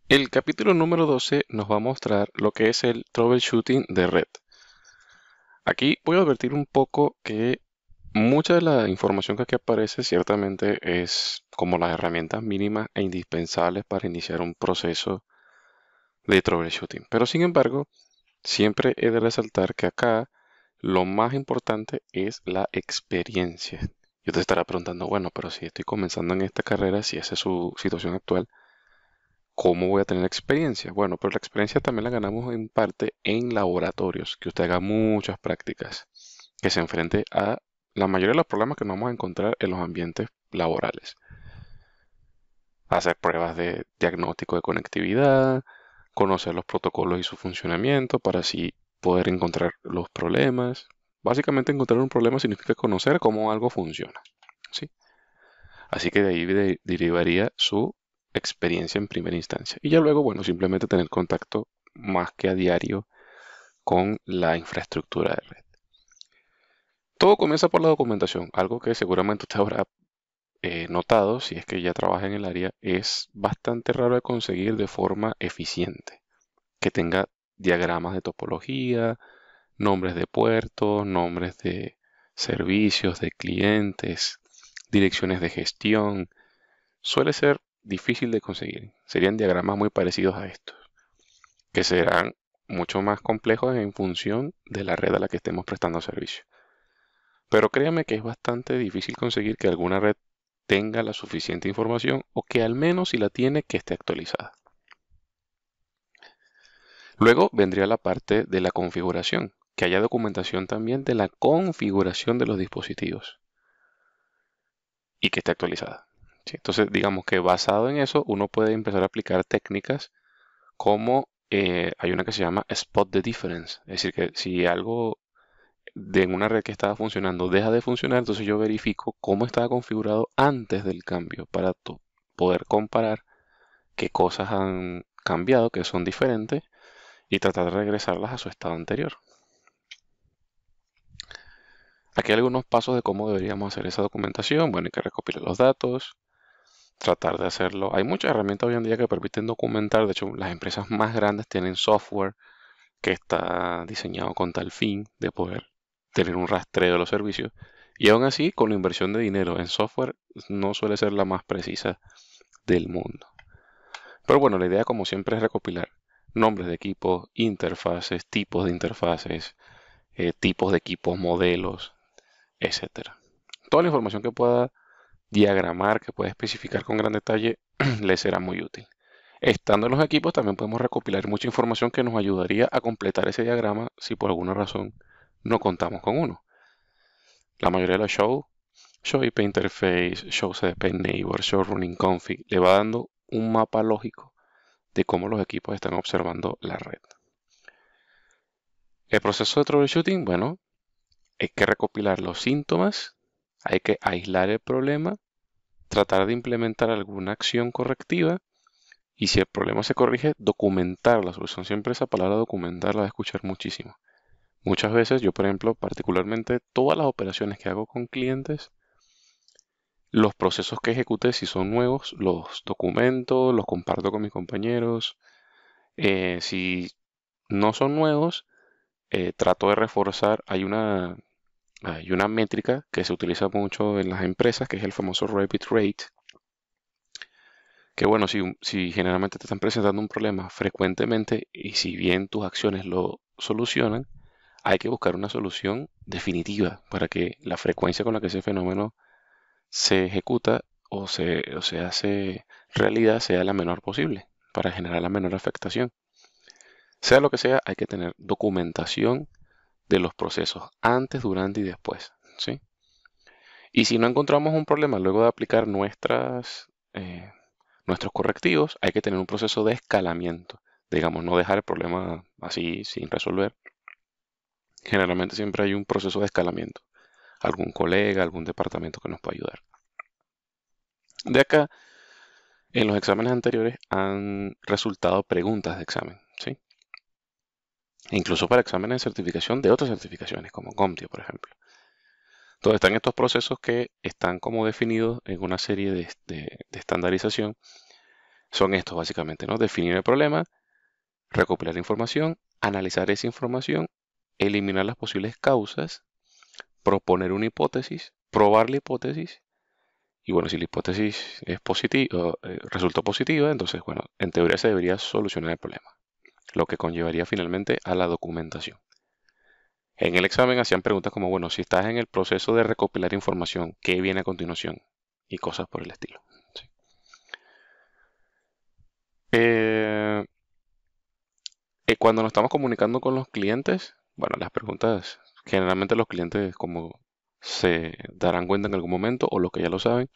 El capítulo número 12 nos va a mostrar lo que es el troubleshooting de red. Aquí voy a advertir un poco que mucha de la información que aquí aparece ciertamente es como las herramientas mínimas e indispensables para iniciar un proceso de troubleshooting. Pero sin embargo, siempre he de resaltar que acá lo más importante es la experiencia. Yo te estará preguntando, bueno, pero si estoy comenzando en esta carrera, si esa es su situación actual, ¿cómo voy a tener experiencia? Bueno, pero la experiencia también la ganamos en parte en laboratorios, que usted haga muchas prácticas, que se enfrente a la mayoría de los problemas que nos vamos a encontrar en los ambientes laborales. Hacer pruebas de diagnóstico de conectividad, conocer los protocolos y su funcionamiento para así poder encontrar los problemas. Básicamente encontrar un problema significa conocer cómo algo funciona, ¿sí? Así que de ahí derivaría su experiencia en primera instancia. Y ya luego, bueno, simplemente tener contacto más que a diario con la infraestructura de red. Todo comienza por la documentación, algo que seguramente usted habrá notado si es que ya trabaja en el área, es bastante raro de conseguir de forma eficiente, que tenga diagramas de topología, nombres de puertos, nombres de servicios, de clientes, direcciones de gestión. Suele ser difícil de conseguir. Serían diagramas muy parecidos a estos, que serán mucho más complejos en función de la red a la que estemos prestando servicio. Pero créame que es bastante difícil conseguir que alguna red tenga la suficiente información o que al menos si la tiene que esté actualizada. Luego vendría la parte de la configuración, que haya documentación también de la configuración de los dispositivos y que esté actualizada. ¿Sí? Entonces, digamos que basado en eso, uno puede empezar a aplicar técnicas como hay una que se llama Spot the Difference. Es decir, que si algo de una red que estaba funcionando deja de funcionar, entonces yo verifico cómo estaba configurado antes del cambio para poder comparar qué cosas han cambiado, que son diferentes, y tratar de regresarlas a su estado anterior. Aquí hay algunos pasos de cómo deberíamos hacer esa documentación. Bueno, hay que recopilar los datos, tratar de hacerlo. Hay muchas herramientas hoy en día que permiten documentar. De hecho, las empresas más grandes tienen software que está diseñado con tal fin de poder tener un rastreo de los servicios. Y aún así, con la inversión de dinero en software, no suele ser la más precisa del mundo. Pero bueno, la idea, como siempre, es recopilar nombres de equipos, interfaces, tipos de interfaces, tipos de equipos, modelos, etcétera. Toda la información que pueda diagramar, que pueda especificar con gran detalle, le será muy útil. Estando en los equipos también podemos recopilar mucha información que nos ayudaría a completar ese diagrama si por alguna razón no contamos con uno. La mayoría de los show IP interface, show CDP neighbor, show running config, le va dando un mapa lógico de cómo los equipos están observando la red. El proceso de troubleshooting, bueno, hay que recopilar los síntomas, hay que aislar el problema, tratar de implementar alguna acción correctiva y si el problema se corrige, documentar la solución. Siempre esa palabra documentar la voy a escuchar muchísimo. Muchas veces yo, por ejemplo, particularmente todas las operaciones que hago con clientes, los procesos que ejecute, si son nuevos, los documento, los comparto con mis compañeros. Si no son nuevos, trato de reforzar. Hay una métrica que se utiliza mucho en las empresas, que es el famoso repeat rate, que bueno, si generalmente te están presentando un problema frecuentemente y si bien tus acciones lo solucionan, hay que buscar una solución definitiva para que la frecuencia con la que ese fenómeno se ejecuta o se hace realidad sea la menor posible para generar la menor afectación. Sea lo que sea, hay que tener documentación de los procesos antes, durante y después, ¿sí? Y si no encontramos un problema luego de aplicar nuestros correctivos, hay que tener un proceso de escalamiento. Digamos, no dejar el problema así sin resolver. Generalmente siempre hay un proceso de escalamiento. Algún colega, algún departamento que nos pueda ayudar. De acá, en los exámenes anteriores han resultado preguntas de examen, ¿sí? E incluso para exámenes de certificación de otras certificaciones, como CompTIA, por ejemplo. Entonces están estos procesos que están como definidos en una serie de estandarización son estos básicamente, ¿no? Definir el problema, recopilar información, analizar esa información, eliminar las posibles causas, proponer una hipótesis, probar la hipótesis, y bueno, si la hipótesis es positiva, resultó positiva, entonces, bueno, en teoría se debería solucionar el problema, lo que conllevaría finalmente a la documentación. En el examen hacían preguntas como, bueno, si estás en el proceso de recopilar información, ¿qué viene a continuación? Y cosas por el estilo. ¿Sí? Eh, Cuando nos estamos comunicando con los clientes, bueno, las preguntas, generalmente los clientes como se darán cuenta en algún momento o los que ya lo saben,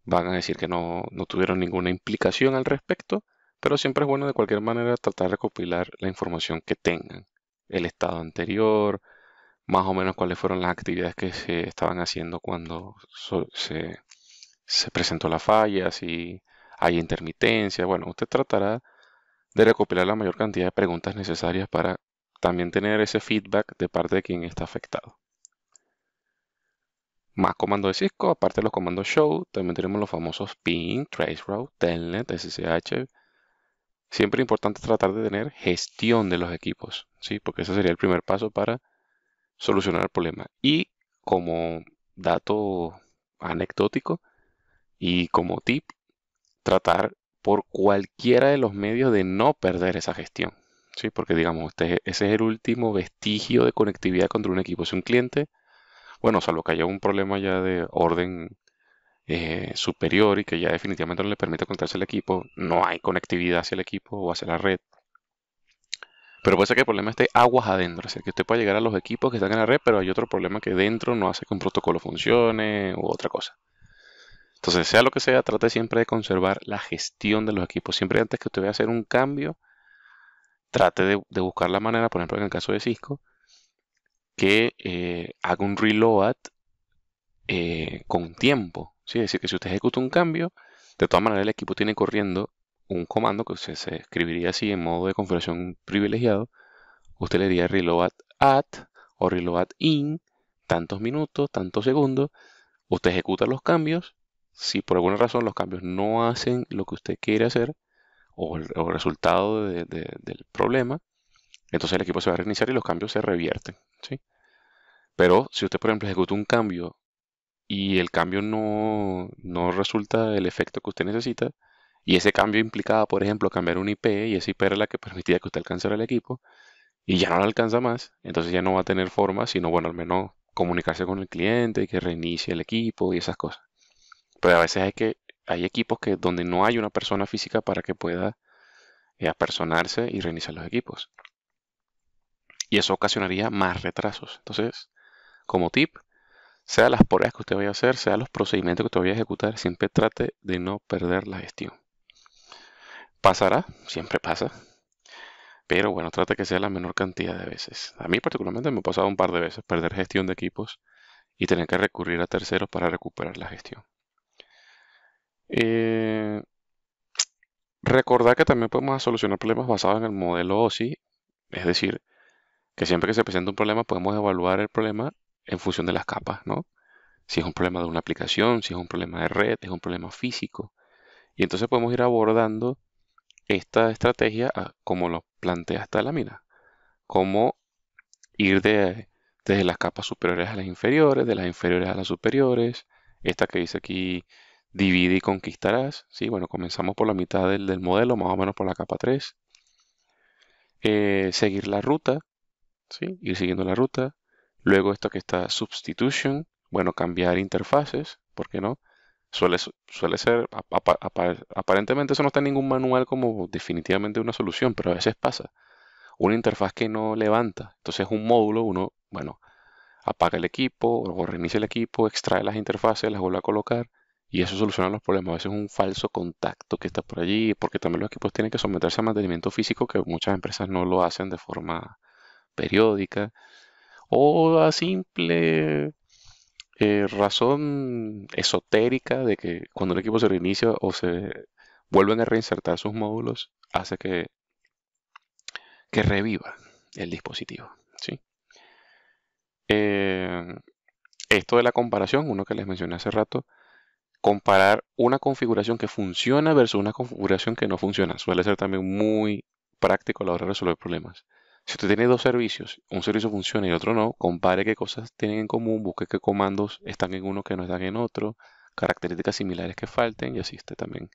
van a decir que no tuvieron ninguna implicación al respecto, pero siempre es bueno de cualquier manera tratar de recopilar la información que tengan, el estado anterior, más o menos cuáles fueron las actividades que se estaban haciendo cuando se presentó la falla, si hay intermitencia. Bueno, usted tratará de recopilar la mayor cantidad de preguntas necesarias para también tener ese feedback de parte de quien está afectado. Más comandos de Cisco, aparte de los comandos show, también tenemos los famosos ping, traceroute, telnet, ssh. Siempre es importante tratar de tener gestión de los equipos, ¿sí? Porque ese sería el primer paso para solucionar el problema. Y como dato anecdótico y como tip, tratar por cualquiera de los medios de no perder esa gestión. Sí, porque digamos, ese es el último vestigio de conectividad contra un equipo. Si un cliente, bueno, salvo que haya un problema ya de orden superior y que ya definitivamente no le permite conectarse al equipo, no hay conectividad hacia el equipo o hacia la red. Pero puede ser que el problema esté aguas adentro, es decir, que usted puede llegar a los equipos que están en la red, pero hay otro problema que dentro no hace que un protocolo funcione u otra cosa. Entonces, sea lo que sea, trate siempre de conservar la gestión de los equipos. Siempre antes que usted vaya a hacer un cambio, trate de buscar la manera, por ejemplo, en el caso de Cisco, que haga un reload con tiempo. ¿Sí? Es decir, que si usted ejecuta un cambio, de todas maneras el equipo tiene corriendo un comando que se escribiría así en modo de configuración privilegiado. Usted le diría reload at o reload in, tantos minutos, tantos segundos. Usted ejecuta los cambios. Si por alguna razón los cambios no hacen lo que usted quiere hacer o el resultado del problema, entonces el equipo se va a reiniciar y los cambios se revierten. ¿Sí? Pero si usted, por ejemplo, ejecuta un cambio y el cambio no resulta el efecto que usted necesita, y ese cambio implicaba, por ejemplo, cambiar un IP, y esa IP era la que permitía que usted alcanzara el equipo, y ya no lo alcanza más, entonces ya no va a tener forma, sino, bueno, al menos comunicarse con el cliente y que reinicie el equipo y esas cosas. Pero a veces hay equipos que donde no hay una persona física para que pueda apersonarse y reiniciar los equipos. Y eso ocasionaría más retrasos. Entonces, como tip, sea las pruebas que usted vaya a hacer, sea los procedimientos que usted vaya a ejecutar, siempre trate de no perder la gestión. Pasará, siempre pasa, pero bueno, trate que sea la menor cantidad de veces. A mí particularmente me ha pasado un par de veces perder gestión de equipos y tener que recurrir a terceros para recuperar la gestión. Eh, Recordar que también podemos solucionar problemas basados en el modelo OSI, es decir, que siempre que se presenta un problema podemos evaluar el problema en función de las capas, ¿no? Si es un problema de una aplicación, si es un problema de red, es un problema físico. Y entonces podemos ir abordando esta estrategia como lo plantea esta lámina. Cómo ir desde las capas superiores a las inferiores, de las inferiores a las superiores. Esta que dice aquí, divide y conquistarás. ¿Sí? Bueno, comenzamos por la mitad del modelo, más o menos por la capa 3. Seguir la ruta, ¿sí? Ir siguiendo la ruta. Luego esto que está substitution, bueno, cambiar interfaces, ¿por qué no? Suele ser, aparentemente eso no está en ningún manual como definitivamente una solución, pero a veces pasa. Una interfaz que no levanta, entonces un módulo, uno, bueno, apaga el equipo o reinicia el equipo, extrae las interfaces, las vuelve a colocar y eso soluciona los problemas. A veces es un falso contacto que está por allí, porque también los equipos tienen que someterse a mantenimiento físico que muchas empresas no lo hacen de forma periódica o a simple razón esotérica de que cuando un equipo se reinicia o se vuelven a reinsertar sus módulos, hace que reviva el dispositivo. ¿Sí? Eh, Esto de la comparación, uno que les mencioné hace rato, comparar una configuración que funciona versus una configuración que no funciona. Suele ser también muy práctico a la hora de resolver problemas. Si usted tiene dos servicios, un servicio funciona y otro no, compare qué cosas tienen en común, busque qué comandos están en uno que no están en otro, características similares que falten y así usted también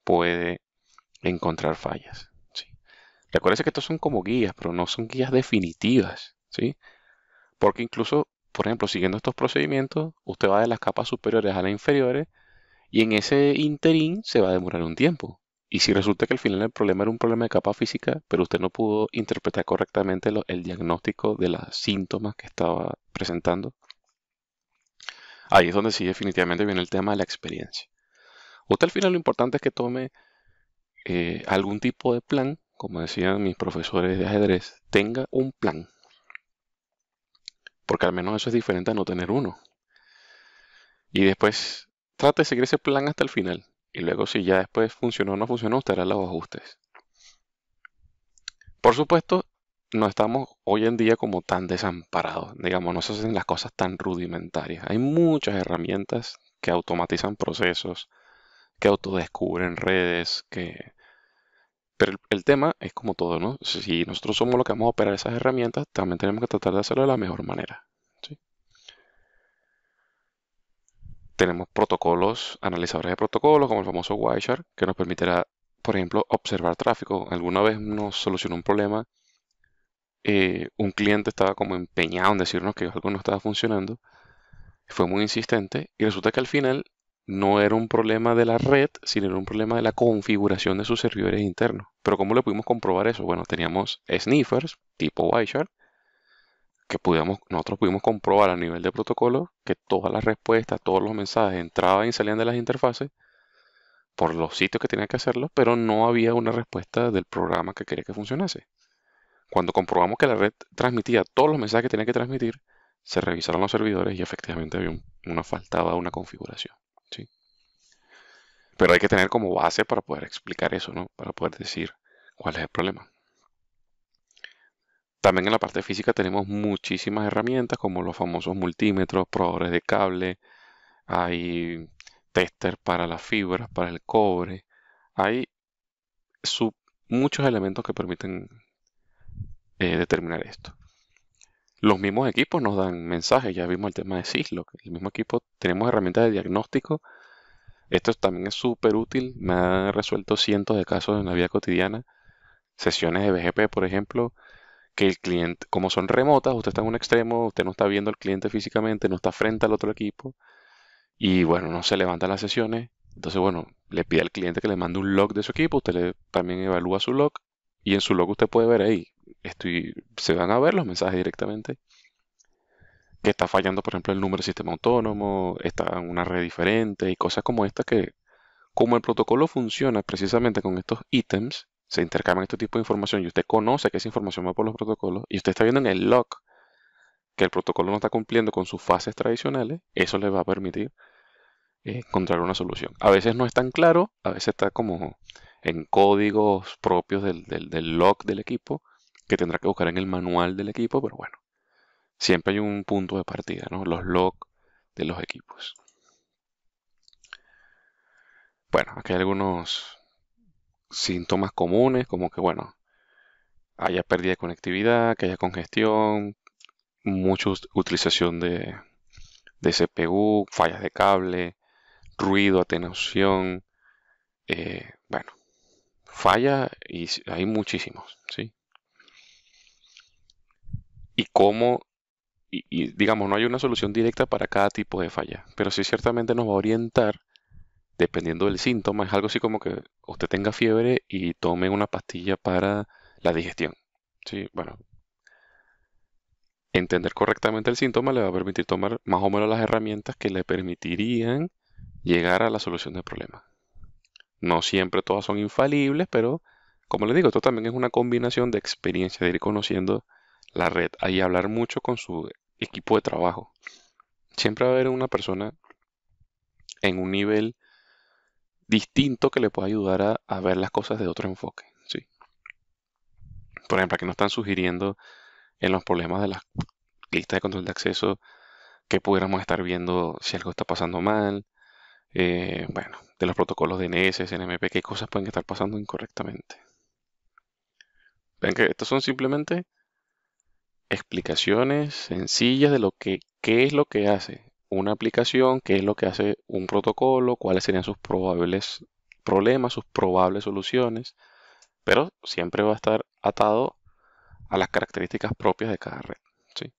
puede encontrar fallas. ¿Sí? Recuerde que estos son como guías, pero no son guías definitivas, ¿sí? Porque incluso, por ejemplo, siguiendo estos procedimientos, usted va de las capas superiores a las inferiores y en ese interín se va a demorar un tiempo. Y si resulta que al final el problema era un problema de capa física, pero usted no pudo interpretar correctamente el diagnóstico de los síntomas que estaba presentando, ahí es donde sí definitivamente viene el tema de la experiencia. Usted al final lo importante es que tome algún tipo de plan, como decían mis profesores de ajedrez, tenga un plan, porque al menos eso es diferente a no tener uno. Y después trate de seguir ese plan hasta el final. Y luego si ya después funcionó o no funcionó, usted hará los ajustes. Por supuesto, no estamos hoy en día como tan desamparados, digamos, no se hacen las cosas tan rudimentarias. Hay muchas herramientas que automatizan procesos, que autodescubren redes, que... Pero el tema es como todo, ¿no? Si nosotros somos los que vamos a operar esas herramientas, también tenemos que tratar de hacerlo de la mejor manera. ¿Sí? Tenemos protocolos, analizadores de protocolos, como el famoso Wireshark, que nos permitirá, por ejemplo, observar tráfico. Alguna vez nos solucionó un problema, un cliente estaba como empeñado en decirnos que algo no estaba funcionando, fue muy insistente y resulta que al final no era un problema de la red, sino era un problema de la configuración de sus servidores internos. Pero ¿cómo le pudimos comprobar eso? Bueno, teníamos sniffers tipo Wireshark que nosotros pudimos comprobar a nivel de protocolo que todas las respuestas, todos los mensajes entraban y salían de las interfaces por los sitios que tenía que hacerlo, pero no había una respuesta del programa que quería que funcionase. Cuando comprobamos que la red transmitía todos los mensajes que tenía que transmitir, se revisaron los servidores y efectivamente había una faltaba una configuración. ¿Sí? Pero hay que tener como base para poder explicar eso, ¿no? Para poder decir cuál es el problema. También en la parte física tenemos muchísimas herramientas como los famosos multímetros, probadores de cable, hay tester para las fibras, para el cobre, hay sub- muchos elementos que permiten determinar esto. Los mismos equipos nos dan mensajes, ya vimos el tema de Syslog, el mismo equipo tenemos herramientas de diagnóstico, esto también es súper útil, me ha resuelto cientos de casos en la vida cotidiana, sesiones de BGP, por ejemplo, que el cliente, como son remotas, usted está en un extremo, usted no está viendo al cliente físicamente, no está frente al otro equipo, y bueno, no se levantan las sesiones. Entonces, bueno, le pide al cliente que le mande un log de su equipo, también evalúa su log, y en su log usted puede ver ahí, se van a ver los mensajes directamente, que está fallando, por ejemplo, el número de sistema autónomo, está en una red diferente, y cosas como esta que, como el protocolo funciona precisamente con estos ítems, se intercambian este tipo de información y usted conoce que esa información va por los protocolos y usted está viendo en el log que el protocolo no está cumpliendo con sus fases tradicionales, eso le va a permitir encontrar una solución. A veces no es tan claro, a veces está como en códigos propios del log del equipo, que tendrá que buscar en el manual del equipo, pero bueno, siempre hay un punto de partida, ¿no? Los logs de los equipos. Bueno, aquí hay algunos síntomas comunes, como que, bueno, haya pérdida de conectividad, que haya congestión, mucha utilización de CPU, fallas de cable, ruido, atenuación, bueno, falla y hay muchísimos, ¿sí? Y cómo, digamos, no hay una solución directa para cada tipo de falla, pero sí ciertamente nos va a orientar, dependiendo del síntoma, es algo así como que usted tenga fiebre y tome una pastilla para la digestión, ¿sí? Bueno, entender correctamente el síntoma le va a permitir tomar más o menos las herramientas que le permitirían llegar a la solución del problema. No siempre todas son infalibles, pero como les digo, esto también es una combinación de experiencia, de ir conociendo la red y hablar mucho con su equipo de trabajo. Siempre va a haber una persona en un nivel distinto que le pueda ayudar a ver las cosas de otro enfoque. ¿Sí? Por ejemplo, aquí nos están sugiriendo en los problemas de las listas de control de acceso que pudiéramos estar viendo si algo está pasando mal. bueno, de los protocolos DNS, SNMP, qué cosas pueden estar pasando incorrectamente. Ven que estos son simplemente explicaciones sencillas de qué es lo que hace una aplicación, qué es lo que hace un protocolo, cuáles serían sus probables problemas, sus probables soluciones, pero siempre va a estar atado a las características propias de cada red. ¿Sí?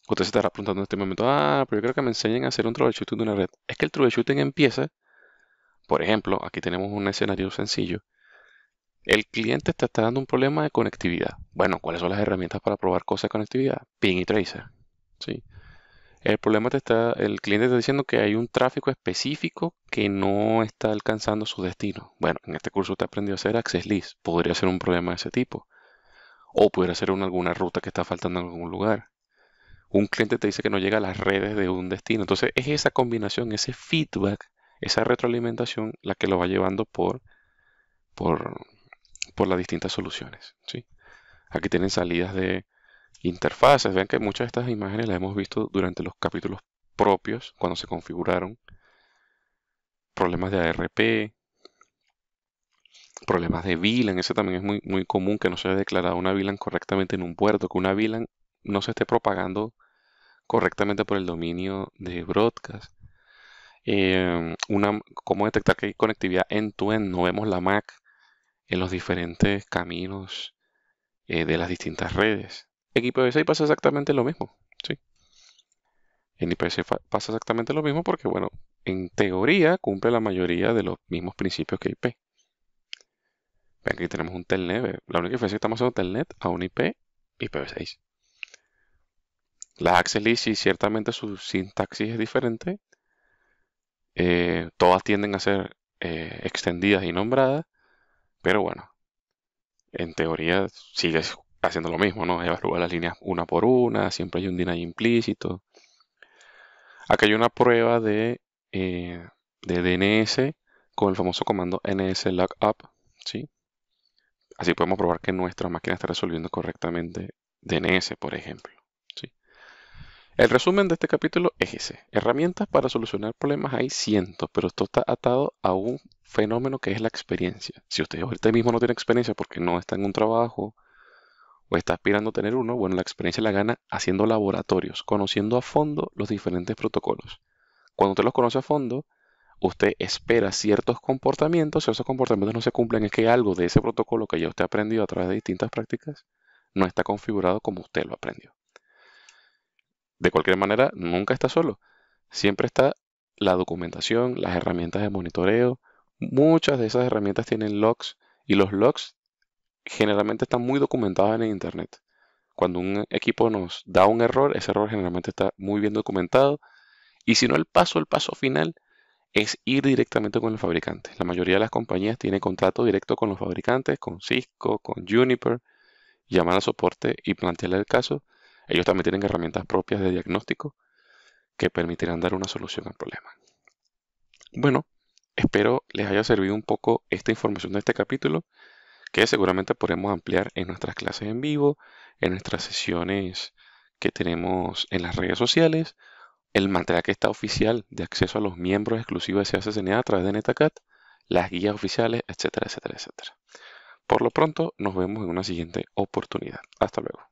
Usted se estará preguntando en este momento, pero yo creo que me enseñen a hacer un troubleshooting de una red. Es que el troubleshooting empieza, por ejemplo, aquí tenemos un escenario sencillo. El cliente te está dando un problema de conectividad. Bueno, ¿cuáles son las herramientas para probar cosas de conectividad? Ping y Tracer. ¿Sí? El cliente está diciendo que hay un tráfico específico que no está alcanzando su destino. Bueno, en este curso usted aprendió a hacer access list. Podría ser un problema de ese tipo. O pudiera ser alguna ruta que está faltando en algún lugar. Un cliente te dice que no llega a las redes de un destino. Entonces es esa combinación, ese feedback, esa retroalimentación la que lo va llevando por, por las distintas soluciones. ¿Sí? Aquí tienen salidas de interfaces. Vean que muchas de estas imágenes las hemos visto durante los capítulos propios cuando se configuraron. Problemas de ARP, problemas de VLAN. Ese también es muy común que no se haya declarado una VLAN correctamente en un puerto, que una VLAN no se esté propagando correctamente por el dominio de broadcast. Cómo detectar que hay conectividad end-to-end. No vemos la MAC en los diferentes caminos de las distintas redes. En IPv6 pasa exactamente lo mismo. ¿Sí? En IPv6 pasa exactamente lo mismo porque, bueno, en teoría cumple la mayoría de los mismos principios que IP. Ven que aquí tenemos un telnet. La única diferencia es que estamos haciendo telnet a un IP IPv6. Las access lists, sí, ciertamente su sintaxis es diferente. Todas tienden a ser extendidas y nombradas, pero bueno, en teoría sigues haciendo lo mismo, ¿no? Evalúa las líneas una por una, siempre hay un deny implícito. Acá hay una prueba de DNS con el famoso comando nslookup, ¿sí? Así podemos probar que nuestra máquina está resolviendo correctamente DNS, por ejemplo. ¿Sí? El resumen de este capítulo es ese. Herramientas para solucionar problemas hay cientos, pero esto está atado a un fenómeno que es la experiencia. Si usted ahorita mismo no tiene experiencia porque no está en un trabajo o está aspirando a tener uno, bueno, la experiencia la gana haciendo laboratorios, conociendo a fondo los diferentes protocolos. Cuando usted los conoce a fondo, usted espera ciertos comportamientos. Si esos comportamientos no se cumplen, es que algo de ese protocolo que ya usted ha aprendido a través de distintas prácticas no está configurado como usted lo aprendió. De cualquier manera, nunca está solo. Siempre está la documentación, las herramientas de monitoreo. Muchas de esas herramientas tienen logs y los logs generalmente están muy documentados en el Internet. Cuando un equipo nos da un error, ese error generalmente está muy bien documentado. Y si no, el paso final es ir directamente con el fabricante. La mayoría de las compañías tienen contrato directo con los fabricantes, con Cisco, con Juniper, llamar al soporte y plantearle el caso. Ellos también tienen herramientas propias de diagnóstico que permitirán dar una solución al problema. Bueno, espero les haya servido un poco esta información de este capítulo, que seguramente podremos ampliar en nuestras clases en vivo, en nuestras sesiones que tenemos en las redes sociales, el material que está oficial de acceso a los miembros exclusivos de CACCNA a través de NetaCat, las guías oficiales, etcétera, etcétera, etcétera. Por lo pronto, nos vemos en una siguiente oportunidad. Hasta luego.